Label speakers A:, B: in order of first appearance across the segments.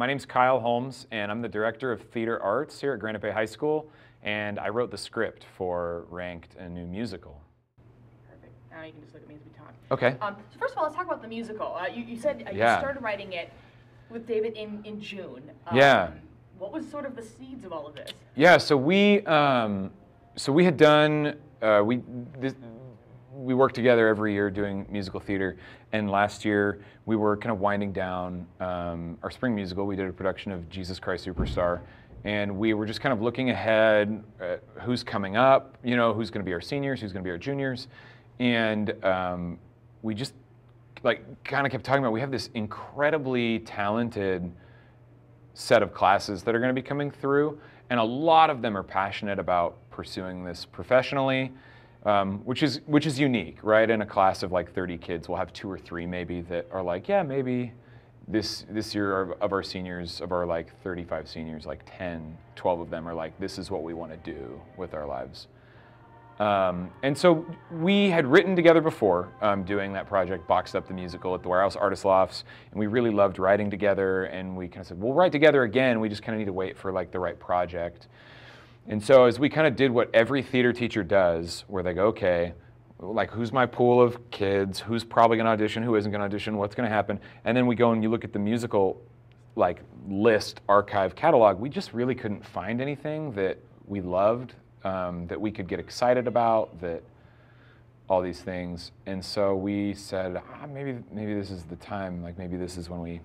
A: My name's Kyle Holmes, and I'm the Director of Theater Arts here at Granite Bay High School, and I wrote the script for Ranked, a new musical.
B: Perfect. Now you can just look at me as we talk.
A: Okay.
B: So first of all, let's talk about the musical. You said you started writing it with David in June.
A: Yeah.
B: What was sort of the seeds of all of this?
A: Yeah, so we had done, we work together every year doing musical theater, and last year we were kind of winding down our spring musical. We did a production of Jesus Christ Superstar, and we were just kind of looking ahead at who's coming up, you know, who's going to be our seniors, who's going to be our juniors, and we just kind of kept talking about, we have this incredibly talented set of classes that are going to be coming through, and a lot of them are passionate about pursuing this professionally. Which is unique, right? In a class of like 30 kids, we'll have 2 or 3 maybe that are like, yeah, maybe this year of our seniors, of our like 35 seniors, like 10, 12 of them are like, this is what we want to do with our lives. And so we had written together before doing that project, Boxed Up the Musical at the Warehouse Artist Lofts, and we really loved writing together, and we kind of said, we'll write together again, we just kind of need to wait for like the right project. And so as we kind of did what every theater teacher does, where they go, okay, like who's my pool of kids, who's probably going to audition, who isn't going to audition, what's going to happen, and then we go and you look at the musical like list, archive, catalog, we just really couldn't find anything that we loved, that we could get excited about, that all these things. And so we said, maybe this is the time, like maybe this is when we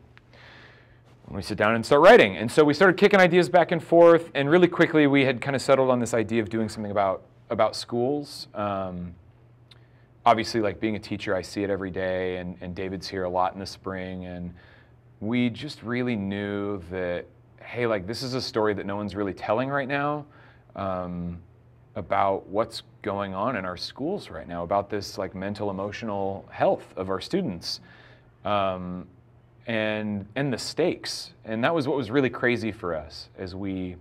A: sit down and start writing. And so we started kicking ideas back and forth, and really quickly we had kind of settled on this idea of doing something about schools. Obviously, like being a teacher, I see it every day, and David's here a lot in the spring, and we just really knew that, hey, like this is a story that no one's really telling right now, about what's going on in our schools right now, about this like mental, emotional health of our students. And the stakes, and that was what was really crazy for us as we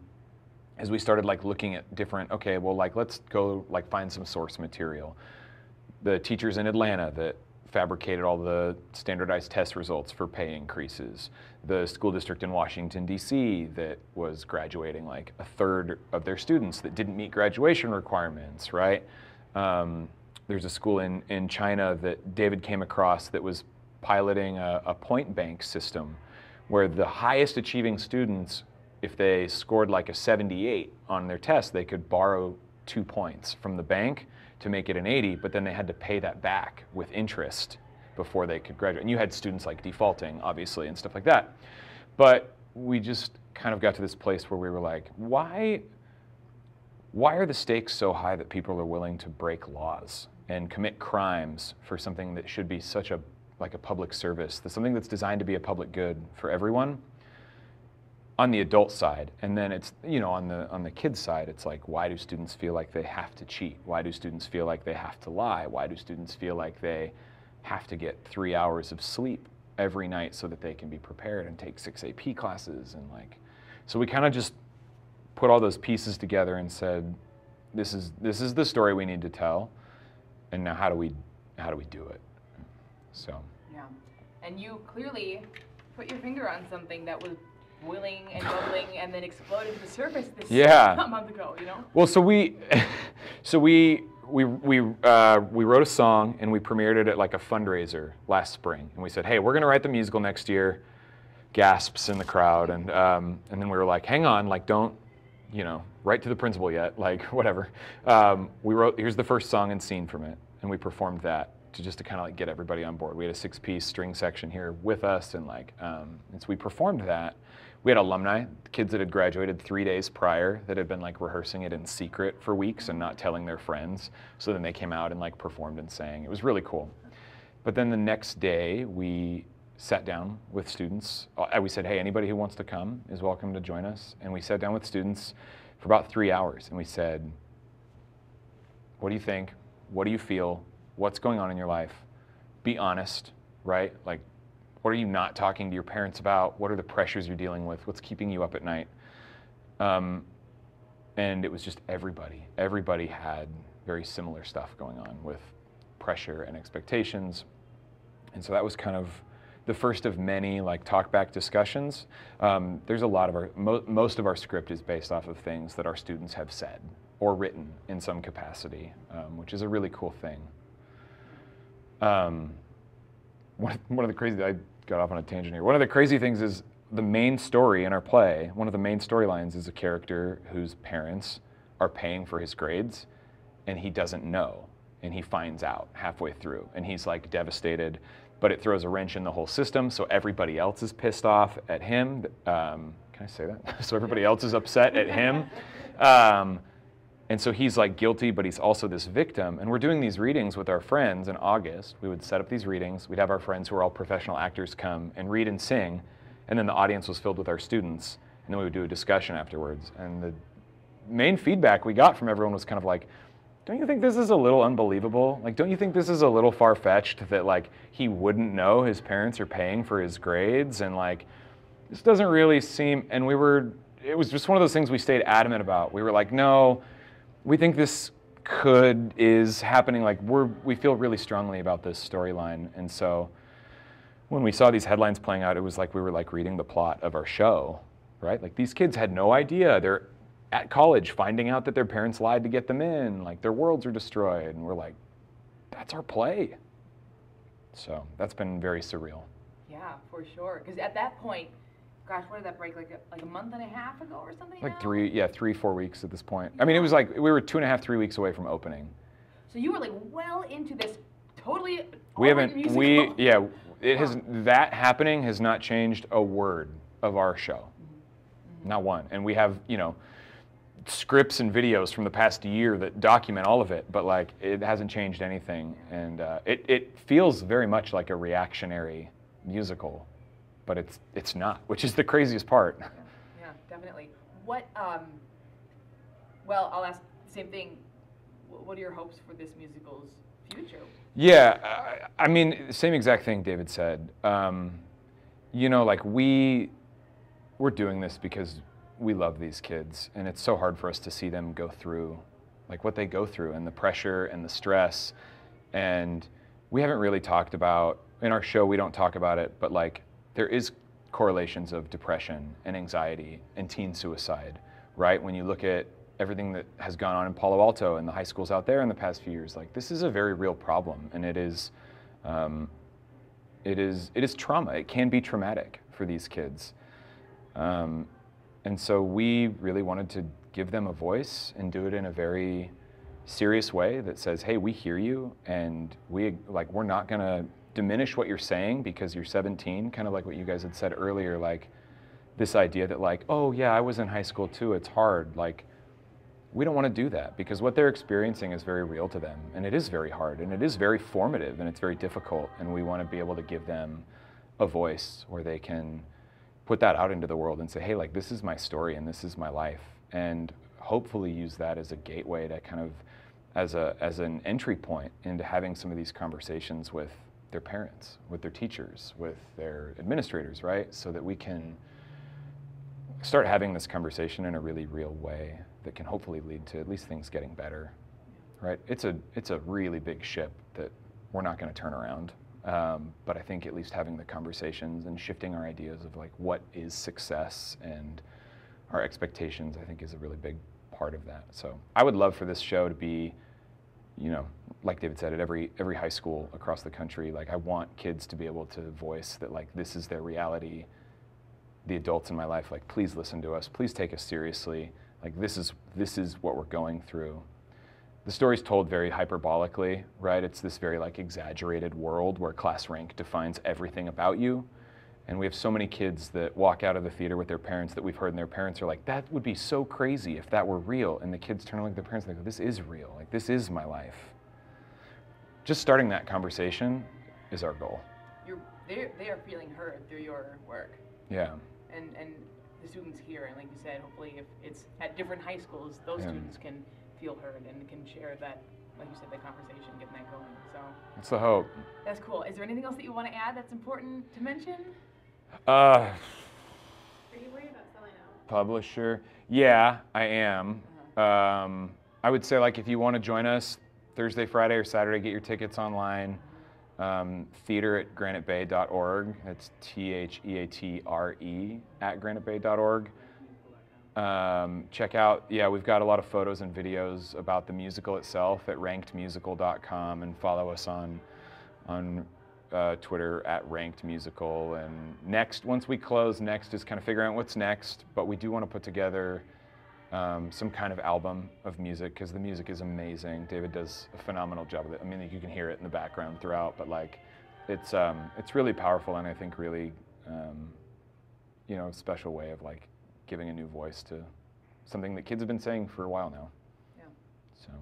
A: started like looking at different, okay, well, like let's go like find some source material. The teachers in Atlanta that fabricated all the standardized test results for pay increases, the school district in Washington D.C. that was graduating like 1/3 of their students that didn't meet graduation requirements, right? There's a school in China that David came across that was piloting a point bank system where the highest achieving students, if they scored like a 78 on their test, they could borrow 2 points from the bank to make it an 80, but then they had to pay that back with interest before they could graduate. And you had students like defaulting, obviously, and stuff like that. But we just kind of got to this place where we were like, why are the stakes so high that people are willing to break laws and commit crimes for something that should be such a public service, something that's designed to be a public good for everyone on the adult side? And then it's, you know, on the kids side, it's like, why do students feel like they have to cheat? Why do students feel like they have to lie? Why do students feel like they have to get 3 hours of sleep every night so that they can be prepared and take 6 AP classes? And like, so we kind of just put all those pieces together and said, this is the story we need to tell, and now how do we do it? So.
B: Yeah, and you clearly put your finger on something that was boiling and bubbling and then exploded to the surface this a month ago, you know?
A: Well, so we wrote a song and we premiered it at like a fundraiser last spring, and we said, hey, we're going to write the musical next year. Gasps in the crowd, and then we were like, hang on, like don't, you know, write to the principal yet, like whatever. We wrote, here's the first song and scene from it, and we performed that just to kind of like get everybody on board. We had a 6-piece string section here with us, and like, and so we performed that. We had alumni, kids that had graduated 3 days prior that had been like rehearsing it in secret for weeks and not telling their friends. So then they came out and like performed and sang. It was really cool. But then the next day we sat down with students. We said, hey, anybody who wants to come is welcome to join us. And we sat down with students for about 3 hours, and we said, what do you think? What do you feel? What's going on in your life? Be honest, right? Like, what are you not talking to your parents about? What are the pressures you're dealing with? What's keeping you up at night? And it was just everybody. Everybody had very similar stuff going on with pressure and expectations. And so that was kind of the first of many like talk-back discussions. There's a lot of our, most of our script is based off of things that our students have said or written in some capacity, which is a really cool thing. One of the crazy, I got off on a tangent here. One of the crazy things is the main story in our play, one of the main storylines is a character whose parents are paying for his grades and he doesn't know. And he finds out halfway through and he's like devastated, but it throws a wrench in the whole system. So everybody else is pissed off at him. Can I say that? So everybody else is upset at him. And so he's like guilty, but he's also this victim. And we're doing these readings with our friends in August. We would set up these readings. We'd have our friends who are all professional actors come and read and sing. And then the audience was filled with our students. And then we would do a discussion afterwards. And the main feedback we got from everyone was kind of like, don't you think this is a little unbelievable? Like, don't you think this is a little far-fetched that like he wouldn't know his parents are paying for his grades? And like, this doesn't really seem, and it was just one of those things we stayed adamant about. We were like, no, we think this is happening. Like we feel really strongly about this storyline. And so when we saw these headlines playing out, it was like we were like reading the plot of our show, right? Like these kids had no idea. They're at college finding out that their parents lied to get them in, like their worlds are destroyed. And we're like, that's our play. So that's been very surreal.
B: Yeah, for sure. Because at that point, gosh, what did that break? Like a month and a half ago or something?
A: Like 3-4 weeks at this point. Yeah. I mean, it was like we were 2.5-3 weeks away from opening.
B: So you were like well into this totally.
A: That happening has not changed a word of our show. Mm-hmm. Not one. And we have, scripts and videos from the past year that document all of it, but like it hasn't changed anything. And it feels very much like a reactionary musical. But it's not, which is the craziest part.
B: Yeah, definitely. What, well, I'll ask the same thing. What are your hopes for this musical's future?
A: Yeah, I mean, same exact thing David said. Like we're doing this because we love these kids, and it's so hard for us to see them go through like what they go through and the pressure and the stress. And we haven't really talked about, in our show we don't talk about it, but like there is correlations of depression and anxiety and teen suicide, right? When you look at everything that has gone on in Palo Alto and the high schools out there in the past few years, like this is a very real problem, and it is trauma. It can be traumatic for these kids. And so we really wanted to give them a voice and do it in a very serious way that says, hey, we hear you, and we're not gonna diminish what you're saying because you're 17, kind of like what you guys had said earlier, like this idea that like, oh yeah, I was in high school too, it's hard. Like, we don't want to do that because what they're experiencing is very real to them, and it is very hard, and it is very formative, and it's very difficult, and we want to be able to give them a voice where they can put that out into the world and say, hey, like this is my story and this is my life, and hopefully use that as a gateway to kind of as an entry point into having some of these conversations with their parents, with their teachers, with their administrators, right? So that we can start having this conversation in a really real way that can hopefully lead to at least things getting better, right? It's a really big ship that we're not going to turn around. But I think at least having the conversations and shifting our ideas of like what is success and our expectations, I think is a really big part of that. So I would love for this show to be, like David said, at every high school across the country. Like I want kids to be able to voice that like this is their reality. The adults in my life, like please listen to us, please take us seriously. Like this is what we're going through. The story's told very hyperbolically, right? It's this very like exaggerated world where class rank defines everything about you. And we have so many kids that walk out of the theater with their parents that we've heard, and their parents are like, that would be so crazy if that were real. And the kids turn to look at their parents and they go, this is real. Like this is my life. Just starting that conversation is our goal.
B: They are feeling heard through your work.
A: Yeah.
B: And the students here, and like you said, hopefully if it's at different high schools, those students can feel heard and can share that, like you said, the conversation, getting that going. So
A: that's the hope.
B: That's cool. Is there anything else that you want to add that's important to mention?
C: Are you worried about selling out?
A: Publisher? Yeah, I am. I would say like if you want to join us Thursday, Friday, or Saturday, get your tickets online. Theater at granitebay.org. It's THEATRE at granitebay.org. Check out, we've got a lot of photos and videos about the musical itself at rankedmusical.com, and follow us on Twitter at rankedmusical. And next, once we close, next is kind of figuring out what's next, but we do want to put together some kind of album of music, because the music is amazing. David does a phenomenal job with it. I mean, you can hear it in the background throughout, but like, it's really powerful, and I think really, a special way of like giving a new voice to something that kids have been saying for a while now.
B: Yeah.
A: So.